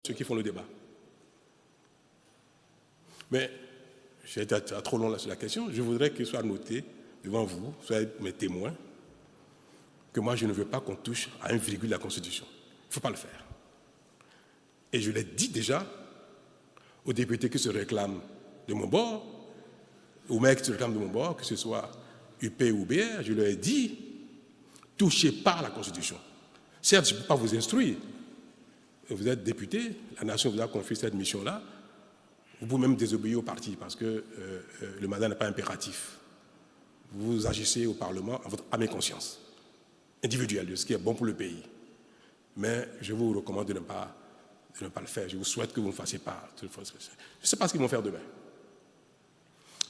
ceux qui font le débat. Mais j'ai été trop long là sur la question. Je voudrais qu'il soit noté devant vous, soyez mes témoins, que moi je ne veux pas qu'on touche à une virgule de la Constitution. Il ne faut pas le faire. Et je l'ai dit déjà aux députés qui se réclament de mon bord, aux mecs qui se réclament de mon bord, que ce soit UP ou BR, je leur ai dit, touchez pas à la Constitution. Certes, je ne peux pas vous instruire. Vous êtes député, la nation vous a confié cette mission-là. Vous pouvez même désobéir au parti parce que le mandat n'est pas impératif. Vous agissez au Parlement à votre âme et conscience individuelle de ce qui est bon pour le pays. Mais je vous recommande de ne pas le faire. Je vous souhaite que vous ne fassiez pas. Je ne sais pas ce qu'ils vont faire demain.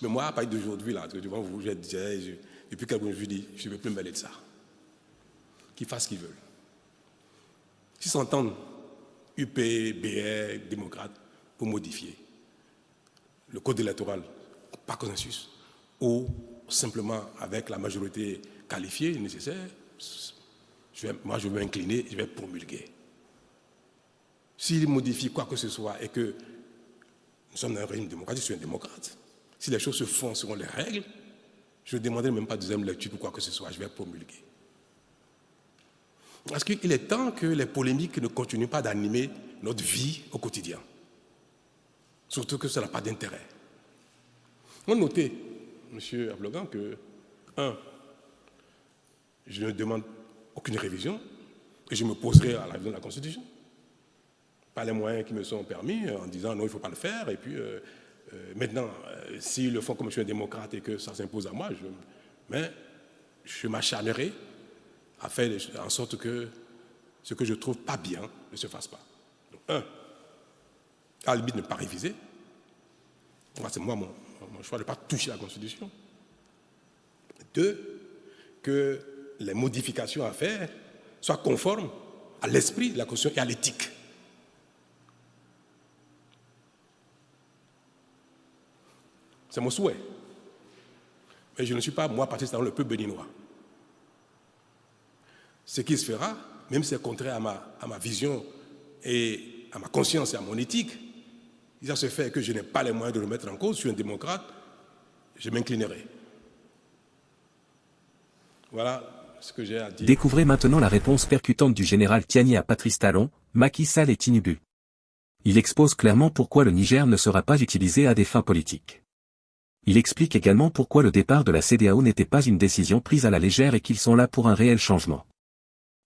Mais moi, à partir d'aujourd'hui, là, devant vous, depuis quelques jours, je dis, je ne veux plus me mêler de ça. Qu'ils fassent ce qu'ils veulent. S'ils s'entendent, UP, BR, démocrates, pour modifier le code électoral par consensus ou simplement avec la majorité qualifiée nécessaire, moi je vais m'incliner, je vais promulguer. S'ils modifient quoi que ce soit et que nous sommes dans un régime démocratique, je suis un démocrate, si les choses se font selon les règles, je ne demanderai même pas de deuxième lecture pour quoi que ce soit, je vais promulguer. Parce qu'il est temps que les polémiques ne continuent pas d'animer notre vie au quotidien. Surtout que ça n'a pas d'intérêt. On notait, M. Ablogan, que, je ne demande aucune révision et je me poserai à la révision de la Constitution. Pas les moyens qui me sont permis en disant non, il ne faut pas le faire. Et puis, maintenant, s'ils le font comme je suis un démocrate et que ça s'impose à moi, je m'acharnerai à faire en sorte que ce que je trouve pas bien ne se fasse pas. Donc, à la limite, ne pas réviser. C'est moi mon choix de ne pas toucher la Constitution. 2, que les modifications à faire soient conformes à l'esprit de la Constitution et à l'éthique. C'est mon souhait. Mais je ne suis pas, moi, parti dans le peuple béninois. Ce qui se fera, même si c'est contraire à ma vision et à ma conscience et à mon éthique, si ça se fait et que je n'ai pas les moyens de le mettre en cause, je suis un démocrate, je m'inclinerai. Voilà ce que j'ai à dire. Découvrez maintenant la réponse percutante du général Tiani à Patrice Talon, Macky Sall et Tinubu. Il expose clairement pourquoi le Niger ne sera pas utilisé à des fins politiques. Il explique également pourquoi le départ de la CEDEAO n'était pas une décision prise à la légère et qu'ils sont là pour un réel changement.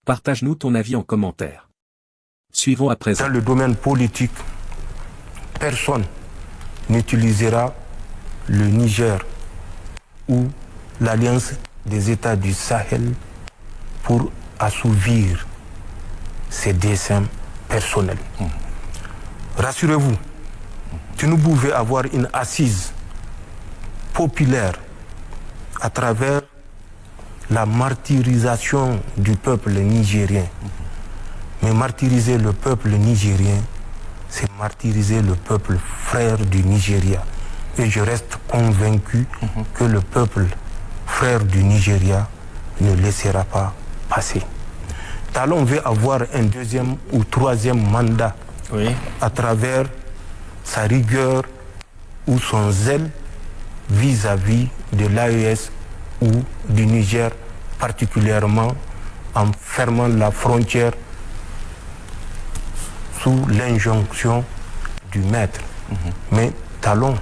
Partage-nous ton avis en commentaire. Suivons à présent. Dans le domaine politique, personne n'utilisera le Niger ou l'Alliance des États du Sahel pour assouvir ses desseins personnels. Rassurez-vous, Tinubu veut avoir une assise populaire à travers la martyrisation du peuple nigérien. Mais martyriser le peuple nigérien, c'est martyriser le peuple frère du Nigeria. Et je reste convaincu que le peuple frère du Nigeria ne laissera pas passer. Talon veut avoir un deuxième ou troisième mandat à travers sa rigueur ou son zèle vis-à-vis de l'AES ou du Niger, particulièrement en fermant la frontière sous l'injonction du maître. Mais Talon,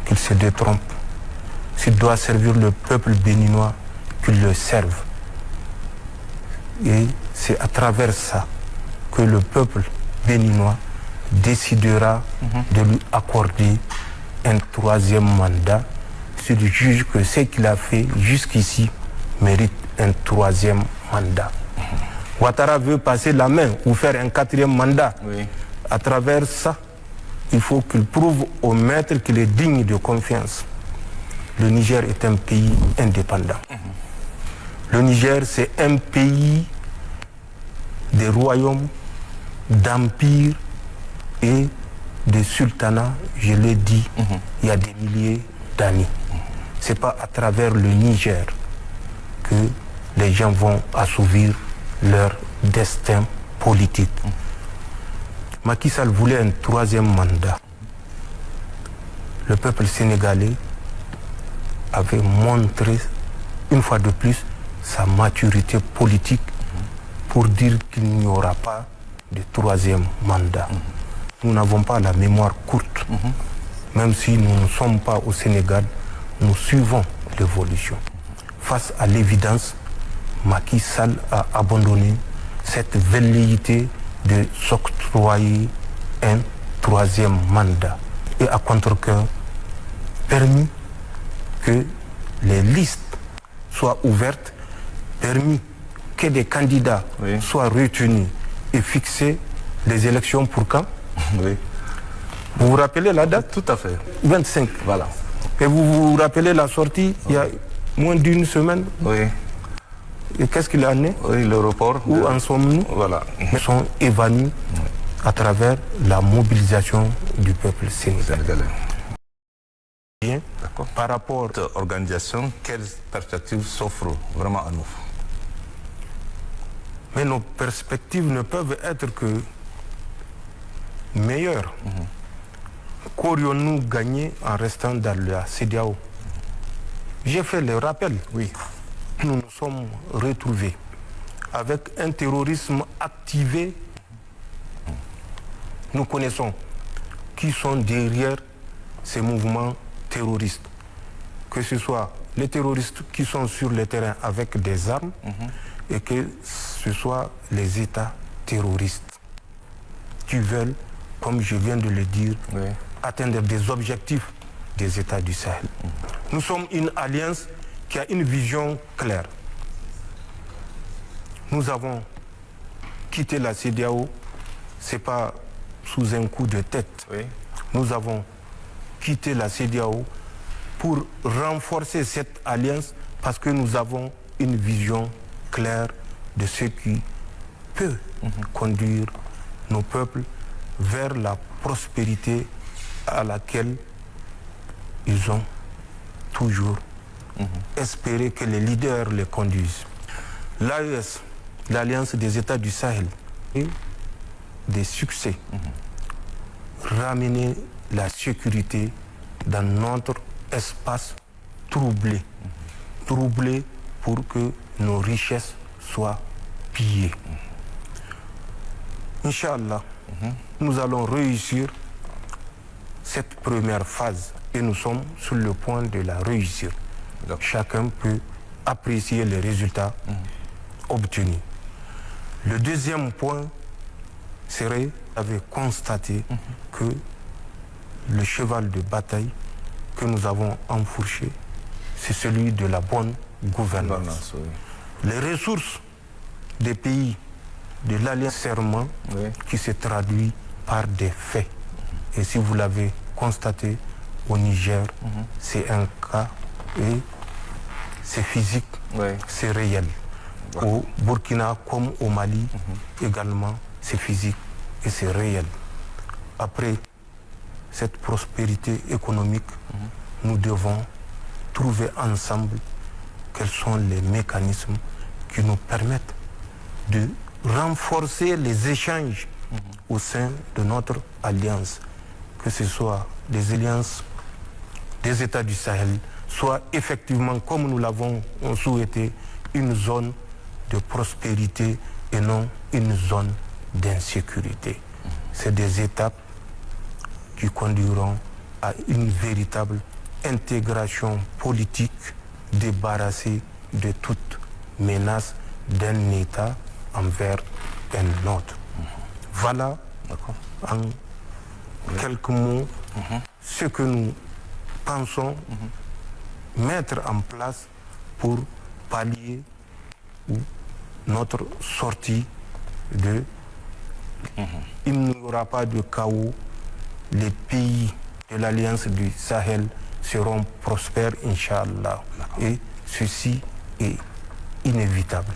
qu'il se détrompe. S'il doit servir le peuple béninois, qu'il le serve. Et c'est à travers ça que le peuple béninois décidera de lui accorder un troisième mandat s'il juge que ce qu'il a fait jusqu'ici mérite un troisième mandat. Ouattara veut passer la main ou faire un quatrième mandat. À travers ça, il faut qu'il prouve au maître qu'il est digne de confiance. Le Niger est un pays indépendant. Le Niger, c'est un pays des royaumes, d'empires et de sultanats, je l'ai dit, il y a des milliers d'années. Ce n'est pas à travers le Niger que les gens vont assouvir leur destin politique. Macky Sall voulait un troisième mandat. Le peuple sénégalais avait montré une fois de plus sa maturité politique pour dire qu'il n'y aura pas de troisième mandat. Nous n'avons pas la mémoire courte. Même si nous ne sommes pas au Sénégal, nous suivons l'évolution. Face à l'évidence, Macky Sall a abandonné cette velléité de s'octroyer un troisième mandat et à contre-cœur permis que les listes soient ouvertes, permis que des candidats soient retenus et fixer les élections pour quand? Oui. Vous vous rappelez la date? Tout à fait. 25. Voilà. Et vous vous rappelez la sortie il y a moins d'une semaine? Oui. Et qu'est-ce qu'il en est? Oui, le report. Où en sommes-nous? Voilà. Ils sont évanouis à travers la mobilisation du peuple sénégalais. Bien. Par rapport à cette organisation, quelles perspectives s'offrent vraiment à nous? Mais nos perspectives ne peuvent être que meilleures. Qu'aurions-nous gagné en restant dans la CEDEAO? J'ai fait le rappel. Oui. Nous nous sommes retrouvés avec un terrorisme activé. Nous connaissons qui sont derrière ces mouvements terroristes. Que ce soit les terroristes qui sont sur le terrain avec des armes et que ce soit les États terroristes qui veulent, comme je viens de le dire, atteindre des objectifs des États du Sahel. Nous sommes une alliance qui a une vision claire. Nous avons quitté la CEDEAO, ce n'est pas sous un coup de tête. Nous avons quitté la CEDEAO pour renforcer cette alliance parce que nous avons une vision claire de ce qui peut conduire nos peuples vers la prospérité à laquelle ils ont toujours espéré que les leaders les conduisent. L'AES, l'Alliance des États du Sahel, et des succès. Ramener la sécurité dans notre espace troublé. Troublé pour que nos richesses soient pillées. Inch'Allah, nous allons réussir cette première phase et nous sommes sur le point de la réussir. Chacun peut apprécier les résultats obtenus. Le deuxième point serait, vous avez constaté que le cheval de bataille que nous avons enfourché, c'est celui de la bonne gouvernance. Les ressources des pays de l'Alliance serment qui se traduit par des faits. Et si vous l'avez constaté au Niger, c'est un cas et c'est physique, c'est réel. Au Burkina comme au Mali également, c'est physique et c'est réel. Après cette prospérité économique, nous devons trouver ensemble quels sont les mécanismes qui nous permettent de renforcer les échanges au sein de notre alliance, que ce soit des alliances des États du Sahel, soit effectivement, comme nous l'avons souhaité, une zone de prospérité et non une zone d'insécurité. C'est des étapes qui conduiront à une véritable intégration politique débarrassée de toute menace d'un État envers un autre. Voilà, en quelques mots, ce que nous pensons mettre en place pour pallier notre sortie de... Il n'y aura pas de chaos. Les pays de l'Alliance du Sahel seront prospères, Inch'Allah. Et ceci est inévitable.